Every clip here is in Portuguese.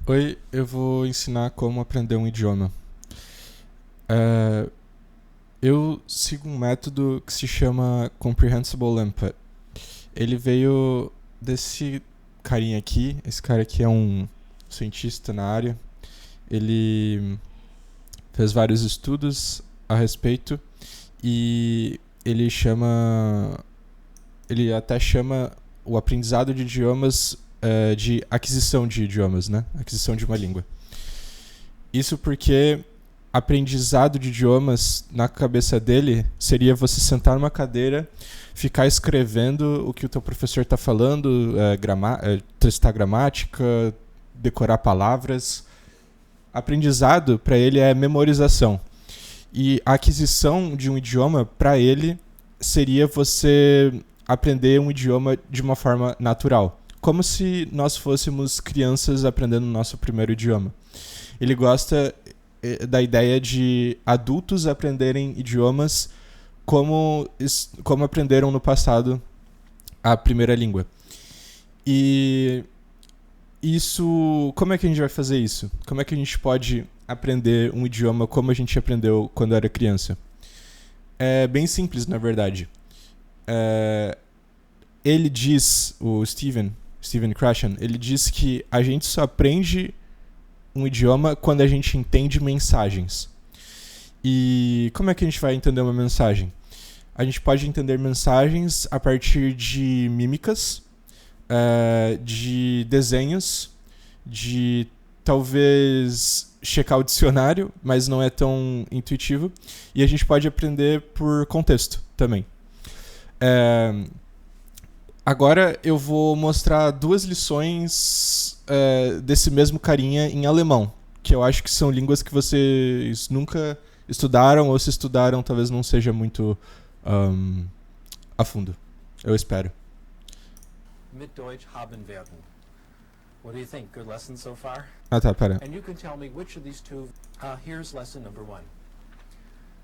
Oi, eu vou ensinar como aprender um idioma. É, eu sigo um método que se chama Comprehensible Input. Ele veio desse carinha aqui. Esse cara aqui é um cientista na área. Ele fez vários estudos a respeito e ele até chama o aprendizado de idiomas de aquisição de idiomas, né? Aquisição de uma língua. Isso porque aprendizado de idiomas na cabeça dele seria você sentar numa cadeira, ficar escrevendo o que o teu professor está falando, testar gramática, decorar palavras. Aprendizado para ele é memorização. E a aquisição de um idioma para ele seria você aprender um idioma de uma forma natural, como se nós fôssemos crianças aprendendo o nosso primeiro idioma. Ele gosta da ideia de adultos aprenderem idiomas como aprenderam no passado a primeira língua. E isso, como é que a gente vai fazer isso? Como é que a gente pode aprender um idioma como a gente aprendeu quando era criança? É bem simples, na verdade. Ele diz, o Steven Krashen, ele diz que a gente só aprende um idioma quando a gente entende mensagens. E como é que a gente vai entender uma mensagem? A gente pode entender mensagens a partir de mímicas, de desenhos, de talvez checar o dicionário, mas não é tão intuitivo. E a gente pode aprender por contexto também. Agora eu vou mostrar duas lições desse mesmo carinha em alemão, que eu acho que são línguas que vocês nunca estudaram, ou se estudaram talvez não seja muito a fundo. Eu espero. Mit Deutsch haben werden. What do you think? Good lesson so far? Ah tá, pera. And you can tell me which of these two. Here's lesson number 1.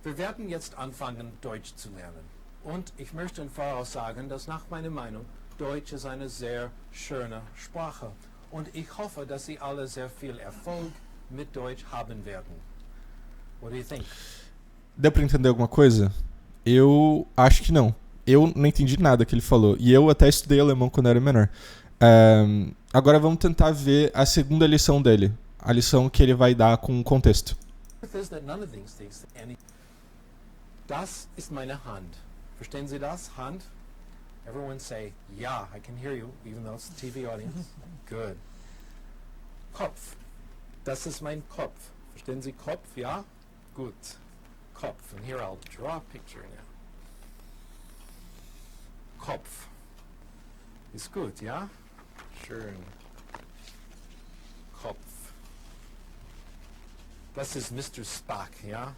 Wir werden jetzt anfangen, Deutsch zu lernen. Und ich möchte im Voraus sagen, dass nach meiner Meinung Deutsch ist eine sehr schöne Sprache. Und ich hoffe, dass Sie alle sehr viel Erfolg mit Deutsch haben werden. What do you think? Deu pra entender alguma coisa? Eu acho que não. Eu não entendi nada que ele falou. E eu até estudei alemão quando era menor. Agora vamos tentar ver a segunda lição dele. A lição que ele vai dar com contexto. Das ist meine Hand. Verstehen Sie das? Hand? Everyone say, yeah, I can hear you, even though it's a TV audience. Good. Kopf. Das ist mein Kopf. Verstehen Sie Kopf? Ja? Gut. Kopf. And here I'll draw a picture now. Kopf. Ist gut, ja? Schön. Kopf. Das ist Mr. Spock, ja?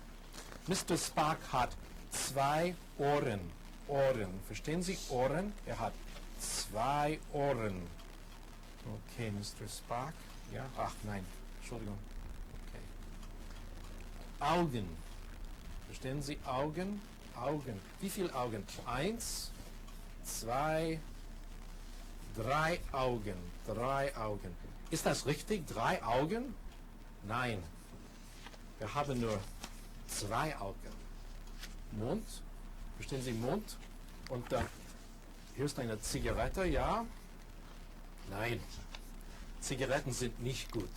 Mr. Spock hat 2 Ohren. Ohren. Verstehen Sie Ohren? Er hat 2 Ohren. Okay, Mr. Spock. Ja? Ach, nein. Entschuldigung. Okay. Augen. Verstehen Sie Augen? Augen. Wie viele Augen? 1, 2, 3 Augen. 3 Augen. Ist das richtig? 3 Augen? Nein. Wir haben nur 2 Augen. Mund. Verstehen Sie Mund? Und hier ist eine Zigarette, ja? Nein. Zigaretten sind nicht gut.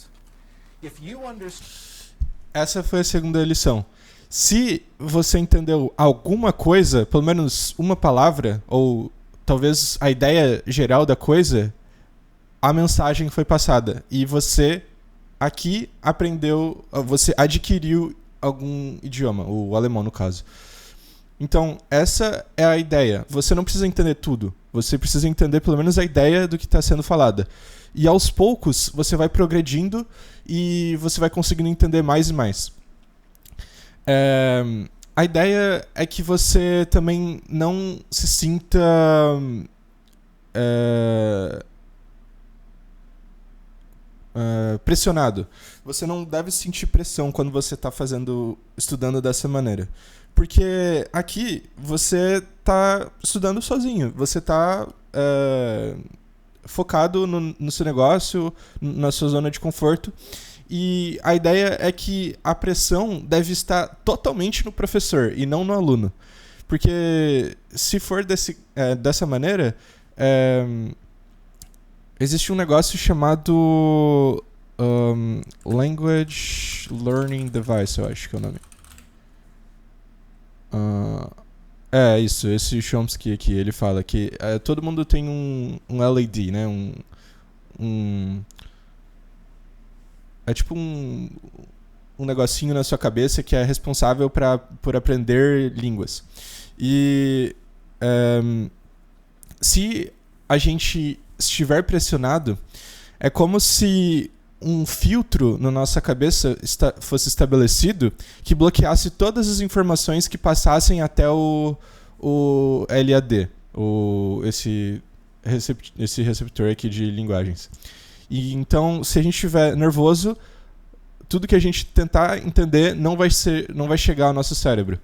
If you understand... Essa foi a segunda lição. Se você entendeu alguma coisa, pelo menos uma palavra, ou talvez a ideia geral da coisa, a mensagem foi passada. E você aqui aprendeu, você adquiriu algum idioma, o alemão no caso. Então, essa é a ideia. Você não precisa entender tudo. Você precisa entender pelo menos a ideia do que está sendo falada. E aos poucos, você vai progredindo e você vai conseguindo entender mais e mais. A ideia é que você também não se sinta pressionado. Você não deve sentir pressão quando você está estudando dessa maneira. Porque aqui você está estudando sozinho. Você está focado no seu negócio, na sua zona de conforto. E a ideia é que a pressão deve estar totalmente no professor e não no aluno. Porque se for dessa maneira, existe um negócio chamado Language Learning Device, eu acho que é o nome. Isso, esse Chomsky aqui, ele fala que todo mundo tem um LAD, né? É tipo um negocinho na sua cabeça que é responsável por aprender línguas. E se a gente estiver pressionado, é como se um filtro na nossa cabeça fosse estabelecido que bloqueasse todas as informações que passassem até o LAD, esse receptor aqui de linguagens. E então, se a gente estiver nervoso, tudo que a gente tentar entender não vai chegar ao nosso cérebro.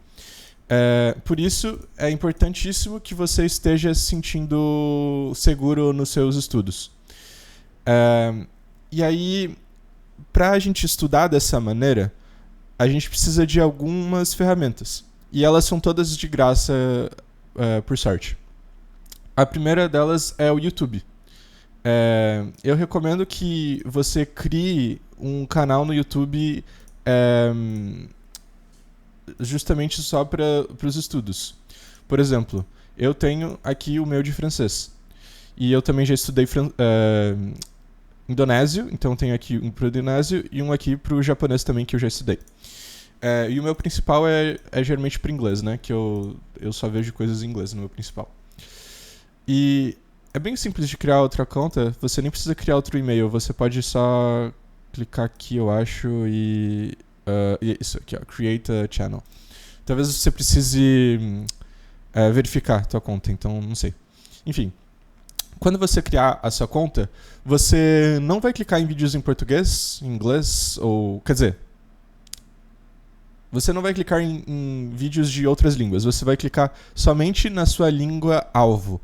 Por isso, é importantíssimo que você esteja se sentindo seguro nos seus estudos. E aí, para a gente estudar dessa maneira, a gente precisa de algumas ferramentas. E elas são todas de graça, por sorte. A primeira delas é o YouTube. Eu recomendo que você crie um canal no YouTube justamente só para os estudos. Por exemplo, eu tenho aqui o meu de francês. E eu também já estudei indonésio, então tenho aqui um para o indonésio e um aqui para o japonês também, que eu já estudei. E o meu principal é geralmente para inglês, né? Que eu só vejo coisas em inglês no meu principal. E é bem simples de criar outra conta, você nem precisa criar outro e-mail, você pode só clicar aqui, eu acho, e isso aqui, ó, Create a Channel. Talvez você precise verificar a tua conta, então não sei. Enfim, quando você criar a sua conta, você não vai clicar em vídeos em português, em inglês, ou... Quer dizer, você não vai clicar em vídeos de outras línguas, você vai clicar somente na sua língua alvo.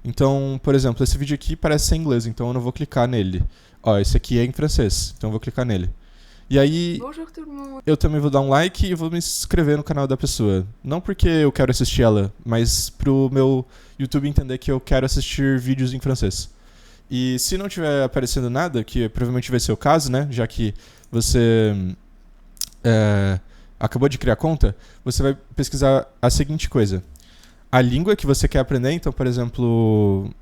Então, por exemplo, esse vídeo aqui parece ser em inglês, então eu não vou clicar nele. Ó, esse aqui é em francês, então eu vou clicar nele. E aí, eu também vou dar um like e vou me inscrever no canal da pessoa. Não porque eu quero assistir ela, mas pro meu YouTube entender que eu quero assistir vídeos em francês. E se não tiver aparecendo nada, que provavelmente vai ser o caso, né? Já que você acabou de criar conta, você vai pesquisar a seguinte coisa. A língua que você quer aprender, então, por exemplo,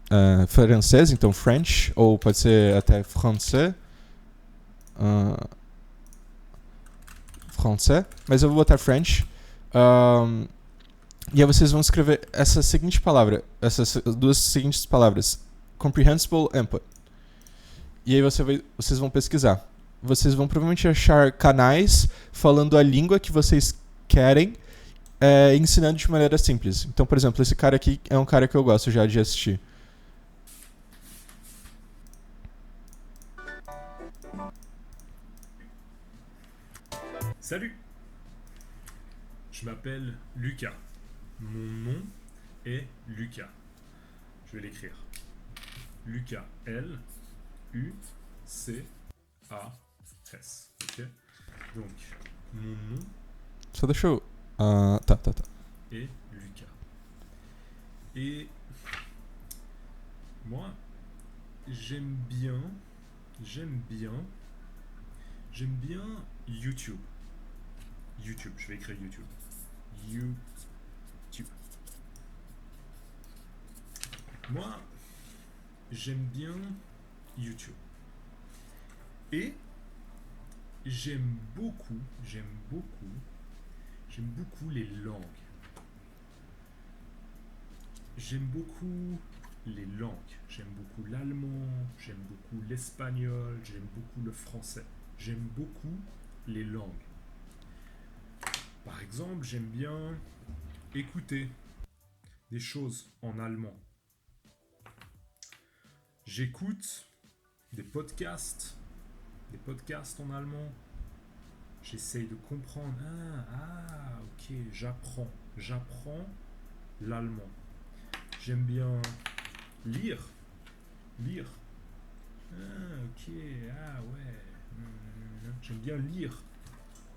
francês, então French, ou pode ser até français. Français, mas eu vou botar French. E aí vocês vão escrever essa seguinte palavra, essas duas seguintes palavras. Comprehensible Input. E aí vocês vão pesquisar. Vocês vão provavelmente achar canais falando a língua que vocês querem, ensinando de maneira simples. Então, por exemplo, esse cara aqui é um cara que eu gosto já de assistir. Salut, je m'appelle Lucas. Mon nom est Lucas. Je vais l'écrire. Lucas, L-U-C-A-S. Ok. Donc, mon nom Só deixa eu... tá. est Lucas. Et moi, j'aime bien YouTube. YouTube, je vais écrire YouTube. YouTube. Moi, j'aime bien YouTube. Et j'aime beaucoup les langues. J'aime beaucoup les langues. J'aime beaucoup l'allemand, j'aime beaucoup l'espagnol, j'aime beaucoup le français. J'aime beaucoup les langues. Par exemple, j'aime bien écouter des choses en allemand. J'écoute des podcasts en allemand. J'essaye de comprendre. Ok, j'apprends l'allemand. J'aime bien lire Lire. Ah, ok. Ah, ouais. J'aime bien lire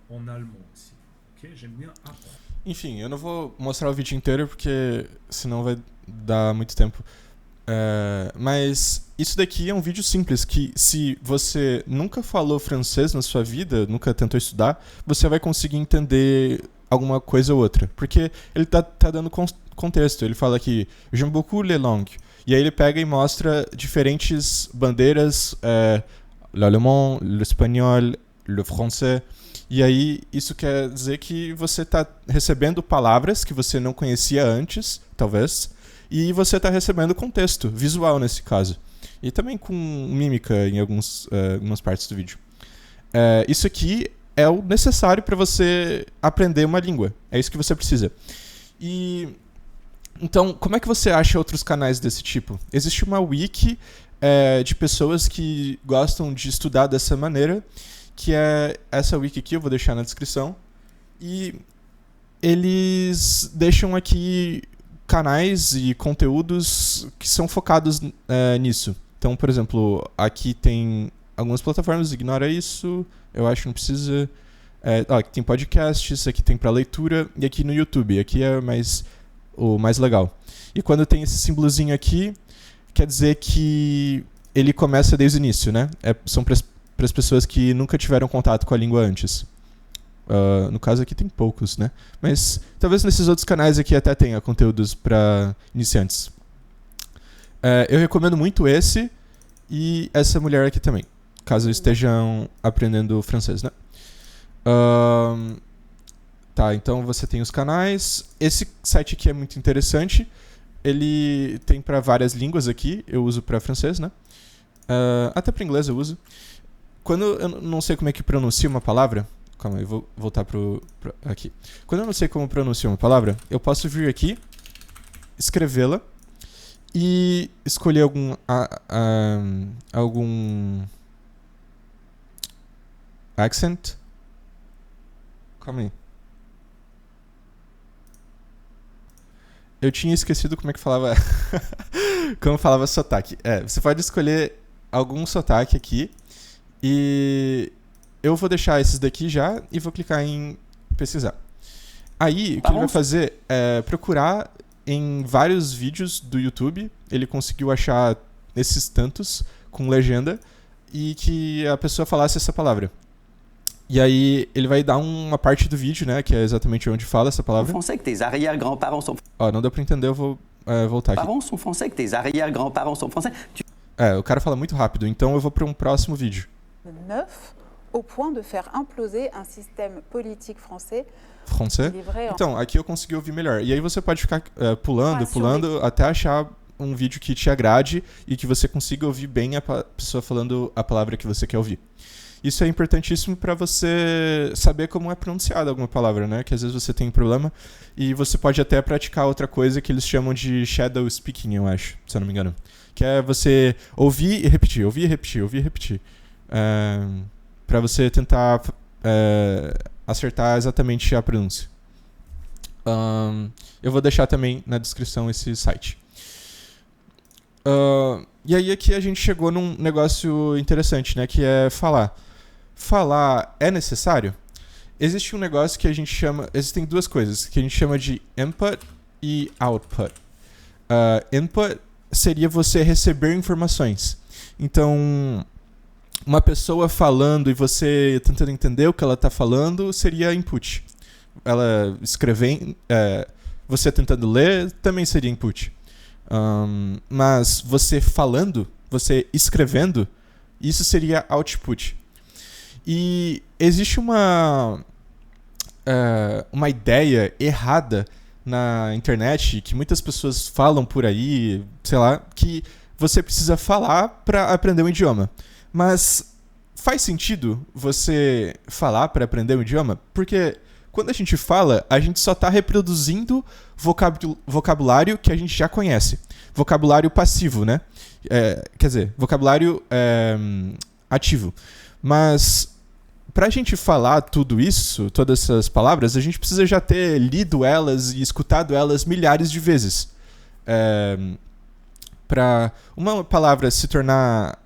en allemand aussi. Ok? J'aime bien apprendre. Enfim, eu não vou mostrar o vídeo inteiro porque senão vai dar muito tempo. Mas isso daqui é um vídeo simples que, se você nunca falou francês na sua vida, nunca tentou estudar, você vai conseguir entender alguma coisa ou outra. Porque ele tá dando contexto. Ele fala aqui, j'aime beaucoup les langues. E aí ele pega e mostra diferentes bandeiras, l'alemão, l'espanhol, le français. E aí isso quer dizer que você está recebendo palavras que você não conhecia antes, talvez, e você está recebendo contexto visual nesse caso. E também com mímica em algumas partes do vídeo. Isso aqui é o necessário para você aprender uma língua. É isso que você precisa. E então, como é que você acha outros canais desse tipo? Existe uma wiki de pessoas que gostam de estudar dessa maneira, que é essa wiki aqui, eu vou deixar na descrição. E eles deixam aqui canais e conteúdos que são focados nisso. Então, por exemplo, aqui tem algumas plataformas, ignora isso, eu acho que não precisa. Aqui tem podcasts, aqui tem para leitura, e aqui no YouTube, aqui é o mais legal. E quando tem esse símbolozinho aqui, quer dizer que ele começa desde o início, né? São para as pessoas que nunca tiveram contato com a língua antes. No caso aqui tem poucos, né? Mas talvez nesses outros canais aqui até tenha conteúdos para iniciantes. Eu recomendo muito esse e essa mulher aqui também, caso estejam aprendendo francês, né? Tá, então você tem os canais. Esse site aqui é muito interessante. Ele tem para várias línguas aqui. Eu uso para francês, né? Até para inglês eu uso. Quando eu não sei como é que pronuncia uma palavra... Calma aí, eu vou voltar aqui. Quando eu não sei como pronunciar uma palavra, eu posso vir aqui, escrevê-la e escolher algum accent. Calma aí. Eu tinha esquecido como é que falava como falava sotaque. Você pode escolher algum sotaque aqui e eu vou deixar esses daqui já e vou clicar em pesquisar. Aí, o que ele vai fazer é procurar em vários vídeos do YouTube. Ele conseguiu achar esses tantos com legenda e que a pessoa falasse essa palavra. E aí, ele vai dar uma parte do vídeo, né, que é exatamente onde fala essa palavra. Français que tes arrière-grands-parents sont... Não deu pra entender, eu vou voltar aqui. Parents sont français que tes arrière-grands-parents sont français. O cara fala muito rápido, então eu vou para um próximo vídeo. Au point de faire imploser un système politique français. Então, aqui eu consegui ouvir melhor. E aí você pode ficar pulando até achar um vídeo que te agrade e que você consiga ouvir bem a pessoa falando a palavra que você quer ouvir. Isso é importantíssimo para você saber como é pronunciada alguma palavra, né? Que às vezes você tem um problema e você pode até praticar outra coisa que eles chamam de shadow speaking, eu acho, se eu não me engano. Que é você ouvir e repetir, ouvir e repetir, ouvir e repetir. Para você tentar acertar exatamente a pronúncia. Eu vou deixar também na descrição esse site. E aí aqui a gente chegou num negócio interessante, né? Que é falar. Falar é necessário? Existe um negócio que a gente chama... Existem duas coisas que a gente chama de input e output. Input seria você receber informações. Então... Uma pessoa falando e você tentando entender o que ela está falando seria input. Ela escrevendo, você tentando ler também seria input. Mas você falando, você escrevendo, isso seria output. E existe uma ideia errada na internet que muitas pessoas falam por aí, sei lá, que você precisa falar para aprender um idioma. Mas faz sentido você falar para aprender um idioma? Porque quando a gente fala, a gente só está reproduzindo vocabulário que a gente já conhece. Vocabulário passivo, né? Quer dizer, vocabulário ativo. Mas para a gente falar tudo isso, todas essas palavras, a gente precisa já ter lido elas e escutado elas milhares de vezes. para uma palavra se tornar...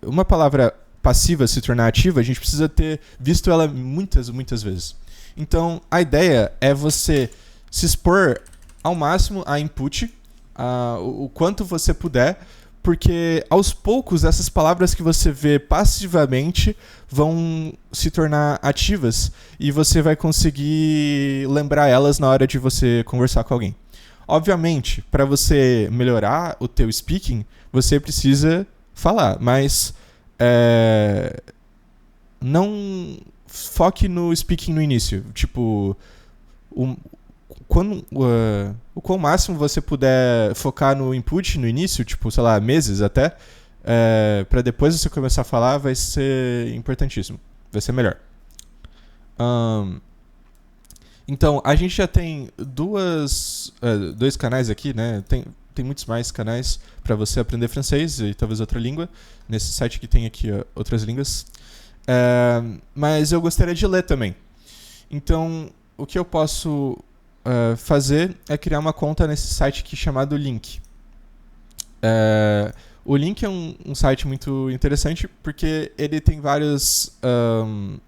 Uma palavra passiva se tornar ativa, a gente precisa ter visto ela muitas vezes. Então, a ideia é você se expor ao máximo a input, o quanto você puder, porque aos poucos essas palavras que você vê passivamente vão se tornar ativas e você vai conseguir lembrar elas na hora de você conversar com alguém. Obviamente, para você melhorar o teu speaking, você precisa falar, mas não foque no speaking no início. Tipo, o quão máximo você puder focar no input no início, tipo, sei lá, meses até, para depois você começar a falar, vai ser importantíssimo. Vai ser melhor. Então, a gente já tem dois canais aqui, né? Tem muitos mais canais para você aprender francês e talvez outra língua. Nesse site que tem aqui outras línguas. Mas eu gostaria de ler também. Então, o que eu posso fazer é criar uma conta nesse site aqui chamado Link. O Link é um site muito interessante porque ele tem vários...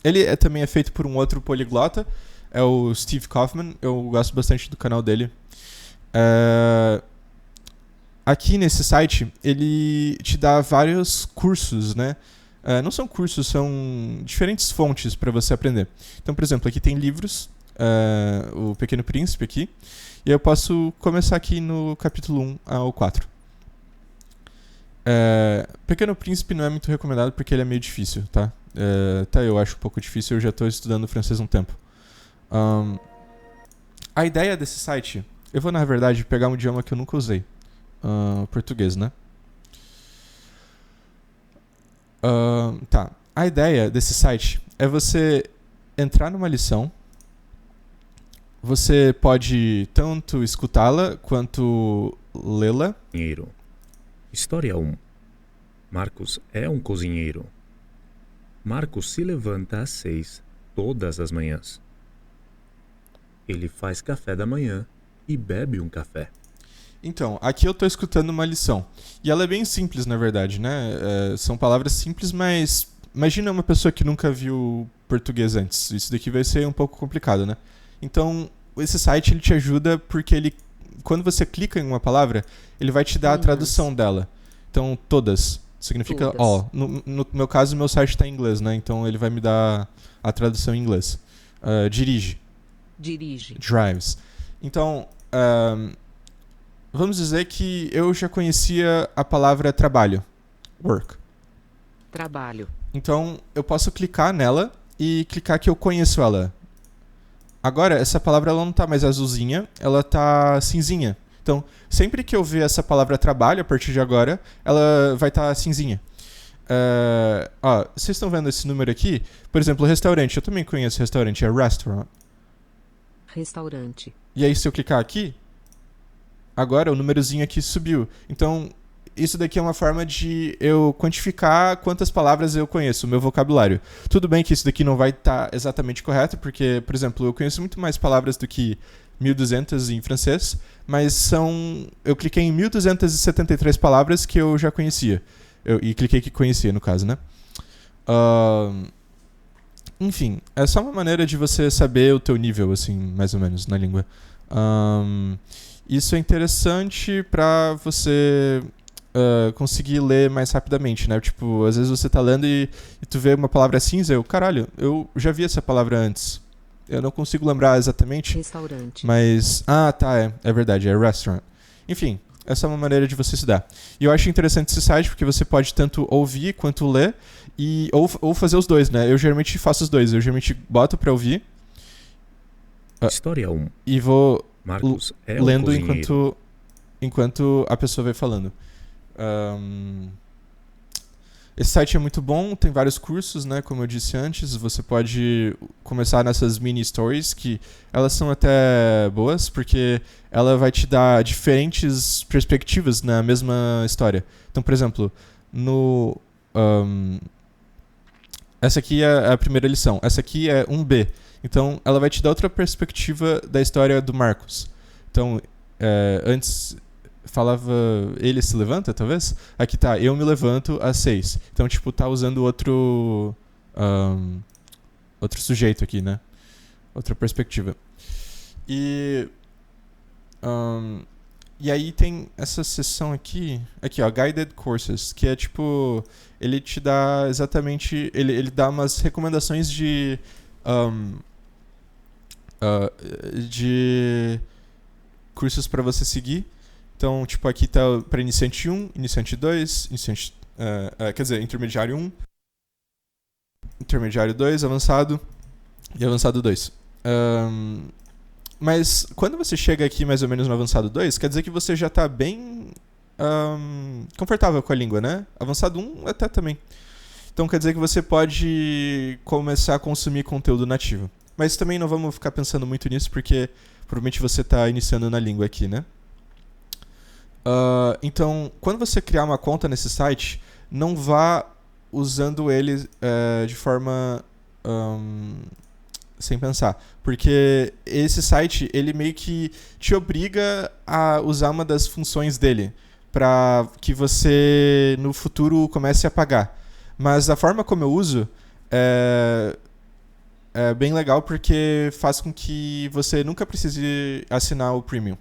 ele também é feito por um outro poliglota, é o Steve Kaufman. Eu gosto bastante do canal dele. Aqui nesse site, ele te dá vários cursos, né? Não são cursos, são diferentes fontes para você aprender. Então, por exemplo, aqui tem livros, o Pequeno Príncipe aqui, e eu posso começar aqui no capítulo 1 ao 4. Pequeno Príncipe não é muito recomendado porque ele é meio difícil, tá? Eu acho um pouco difícil, eu já estou estudando francês há um tempo. A ideia desse site, eu vou na verdade pegar um idioma que eu nunca usei. Português, né? Tá. A ideia desse site é você entrar numa lição. Você pode tanto escutá-la quanto lê-la. Cozinheiro. História 1. Marcos é um cozinheiro. Marcos se levanta às 6 todas as manhãs. Ele faz café da manhã e bebe um café. Então, aqui eu estou escutando uma lição. E ela é bem simples, na verdade, né? São palavras simples, mas imagina uma pessoa que nunca viu português antes. Isso daqui vai ser um pouco complicado, né? Então, esse site ele te ajuda porque quando você clica em uma palavra, ele vai te dar a tradução dela. Então, todas. Significa all. No meu caso, meu site está em inglês, né? Então, ele vai me dar a tradução em inglês. Dirige. Drives. Então... vamos dizer que eu já conhecia a palavra trabalho. Work. Trabalho. Então, eu posso clicar nela e clicar que eu conheço ela. Agora, essa palavra ela não está mais azulzinha, ela está cinzinha. Então, sempre que eu ver essa palavra trabalho, a partir de agora, ela vai estar cinzinha. Vocês estão vendo esse número aqui? Por exemplo, restaurante. Eu também conheço restaurante, é restaurant. Restaurante. E aí, se eu clicar aqui... Agora o númerozinho aqui subiu. Então, isso daqui é uma forma de eu quantificar quantas palavras eu conheço, o meu vocabulário. Tudo bem que isso daqui não vai estar exatamente correto, porque, por exemplo, eu conheço muito mais palavras do que 1.200 em francês, mas eu cliquei em 1.273 palavras que eu já conhecia. E cliquei que conhecia, no caso, né? Enfim, é só uma maneira de você saber o teu nível, assim, mais ou menos, na língua. Isso é interessante para você conseguir ler mais rapidamente, né? Tipo, às vezes você tá lendo e tu vê uma palavra cinza, caralho, eu já vi essa palavra antes. Eu não consigo lembrar exatamente. Restaurante. Mas, é verdade, é restaurant. Enfim, essa é uma maneira de você estudar. E eu acho interessante esse site porque você pode tanto ouvir quanto ler, ou fazer os dois, né? Eu geralmente faço os dois. Eu geralmente boto pra ouvir. História 1. E vou... Marcos é um lendo cozinheiro. enquanto a pessoa vai falando. Esse site é muito bom, tem vários cursos, né? Como eu disse antes, você pode começar nessas mini stories, que elas são até boas, porque ela vai te dar diferentes perspectivas na mesma história. Então, por exemplo, essa aqui é a primeira lição, essa aqui é 1B. Então, ela vai te dar outra perspectiva da história do Marcos. Então, antes falava ele se levanta, talvez? Aqui tá, eu me levanto às 6. Então, tipo, tá usando outro sujeito aqui, né? Outra perspectiva. E aí tem essa seção aqui, ó, Guided Courses, que é tipo, ele te dá exatamente, ele dá umas recomendações de cursos para você seguir. Então, tipo, aqui tá para iniciante 1, iniciante 2, quer dizer, intermediário 1, intermediário 2, avançado e avançado 2. Mas quando você chega aqui mais ou menos no avançado 2, quer dizer que você já está bem confortável com a língua, né? Avançado 1 até também. Então quer dizer que você pode começar a consumir conteúdo nativo. Mas também não vamos ficar pensando muito nisso, porque provavelmente você está iniciando na língua aqui, né? Então, quando você criar uma conta nesse site, não vá usando ele de forma sem pensar. Porque esse site, ele meio que te obriga a usar uma das funções dele para que você, no futuro, comece a pagar. Mas a forma como eu uso é bem legal, porque faz com que você nunca precise assinar o Premium.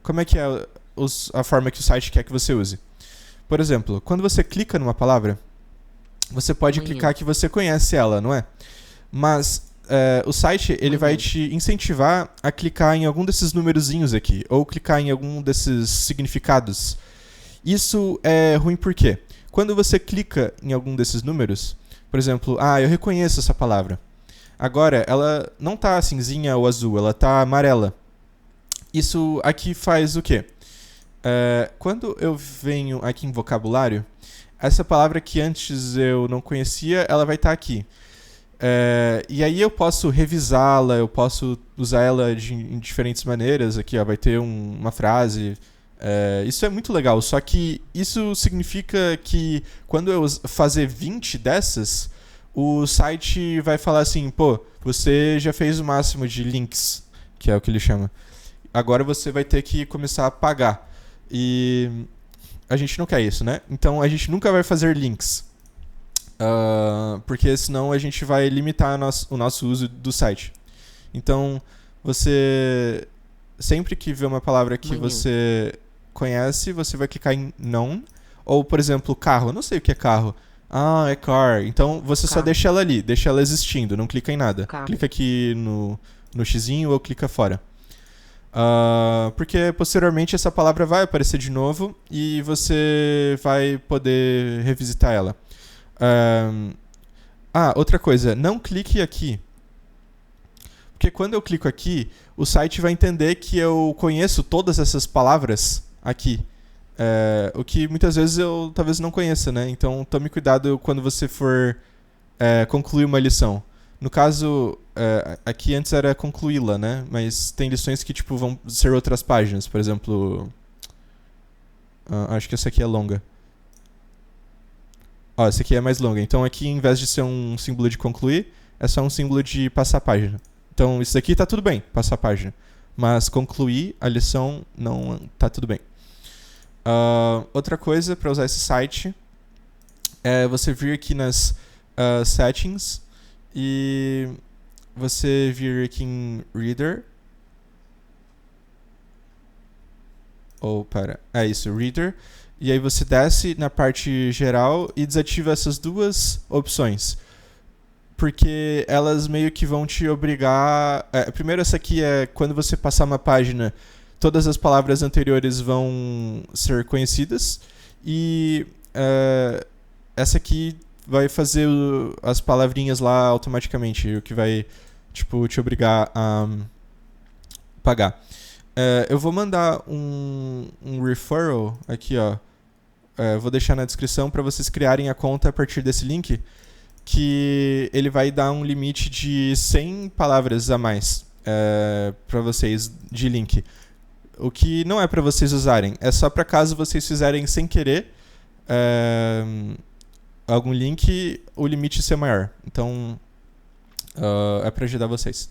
Como é que é a forma que o site quer que você use? Por exemplo, quando você clica numa palavra, você pode clicar que você conhece ela, não é? Mas o site ele vai te incentivar a clicar em algum desses numerozinhos aqui, ou clicar em algum desses significados. Isso é ruim por quê? Quando você clica em algum desses números, por exemplo, eu reconheço essa palavra. Agora, ela não está cinzinha ou azul, ela está amarela. Isso aqui faz o quê? Quando eu venho aqui em vocabulário, essa palavra que antes eu não conhecia, ela vai estar aqui. E aí eu posso revisá-la, eu posso usar ela em diferentes maneiras. Aqui ó, vai ter uma frase. Isso é muito legal, só que isso significa que quando eu fazer 20 dessas, o site vai falar assim, pô, você já fez o máximo de links, que é o que ele chama. Agora você vai ter que começar a pagar. E a gente não quer isso, né? Então a gente nunca vai fazer links. Porque senão a gente vai limitar o nosso uso do site. Então, você sempre que vê uma palavra que você conhece, você vai clicar em Known. Ou, por exemplo, carro. Eu não sei o que é carro. É car. Então, você só deixa ela ali, deixa ela existindo, não clica em nada. Clica aqui no xizinho ou clica fora. Porque posteriormente essa palavra vai aparecer de novo e você vai poder revisitar ela. Outra coisa, não clique aqui. Porque quando eu clico aqui, o site vai entender que eu conheço todas essas palavras aqui. O que muitas vezes eu talvez não conheça, né? Então tome cuidado quando você for concluir uma lição. No caso, aqui antes era concluí-la, né? Mas tem lições que tipo, vão ser outras páginas. Por exemplo, acho que essa aqui é longa. Essa aqui é mais longa. Então aqui, em vez de ser um símbolo de concluir, é só um símbolo de passar a página. Então isso daqui tá tudo bem, passar a página. Mas concluir a lição não tá tudo bem. Outra coisa para usar esse site é você vir aqui nas settings e você vir aqui em Reader. Reader. E aí você desce na parte geral e desativa essas duas opções. Porque elas meio que vão te obrigar... primeiro, essa aqui é quando você passar uma página, todas as palavras anteriores vão ser conhecidas. E essa aqui vai fazer as palavrinhas lá automaticamente, o que vai te obrigar a pagar. Eu vou mandar um referral aqui, ó. Vou deixar na descrição para vocês criarem a conta a partir desse link, que ele vai dar um limite de 100 palavras a mais para vocês de link. O que não é para vocês usarem, é só para caso vocês fizerem sem querer algum link, o limite ser maior. Então, é para ajudar vocês.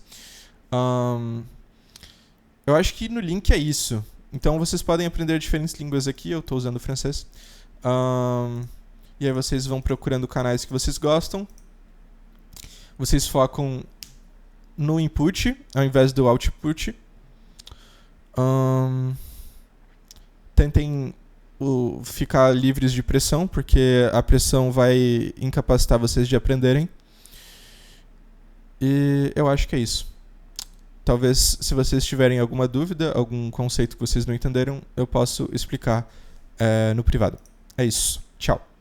Eu acho que no link é isso. Então vocês podem aprender diferentes línguas aqui, eu estou usando o francês. E aí vocês vão procurando canais que vocês gostam. Vocês focam no input ao invés do output. Tentem ficar livres de pressão, porque a pressão vai incapacitar vocês de aprenderem. E eu acho que é isso. Talvez, se vocês tiverem alguma dúvida, algum conceito que vocês não entenderam, eu posso explicar no privado. É isso. Tchau.